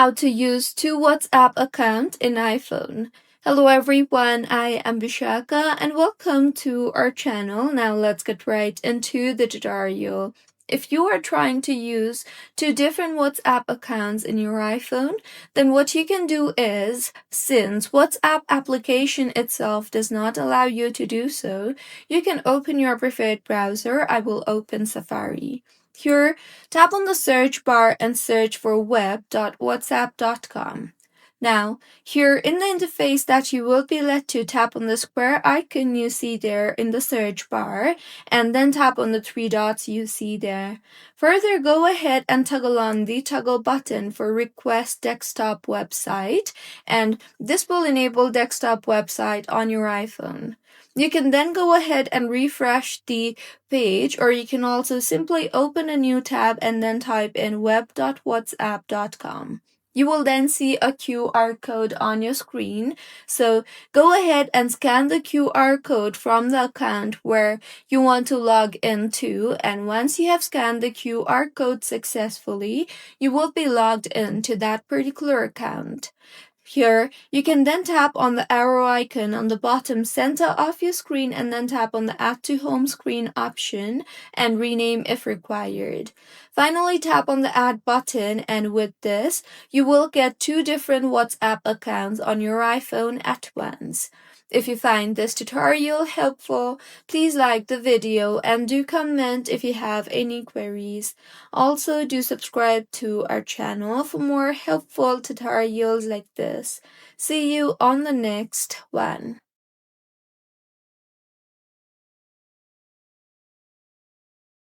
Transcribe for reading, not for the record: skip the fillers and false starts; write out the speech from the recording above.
How to use two WhatsApp accounts in iPhone. Hello everyone, I am Bishaka and welcome to our channel. Now let's get right into the tutorial. If you are trying to use two different WhatsApp accounts in your iPhone, then what you can do is, since WhatsApp application itself does not allow you to do so, you can open your preferred browser. I will open Safari. Here, tap on the search bar and search for web.whatsapp.com. Now, here in the interface that you will be led to, tap on the square icon you see there in the search bar, and then tap on the three dots you see there. Further, go ahead and toggle on the toggle button for Request Desktop Website, and this will enable desktop website on your iPhone. You can then go ahead and refresh the page, or you can also simply open a new tab and then type in web.whatsapp.com. You will then see a QR code on your screen, so go ahead and scan the QR code from the account where you want to log into, and once you have scanned the QR code successfully, you will be logged into that particular account. Here, you can then tap on the arrow icon on the bottom center of your screen and then tap on the Add to Home Screen option and rename if required. Finally, tap on the Add button, and with this, you will get two different WhatsApp accounts on your iPhone at once. If you find this tutorial helpful, please like the video and do comment if you have any queries. Also, do subscribe to our channel for more helpful tutorials like this. See you on the next one.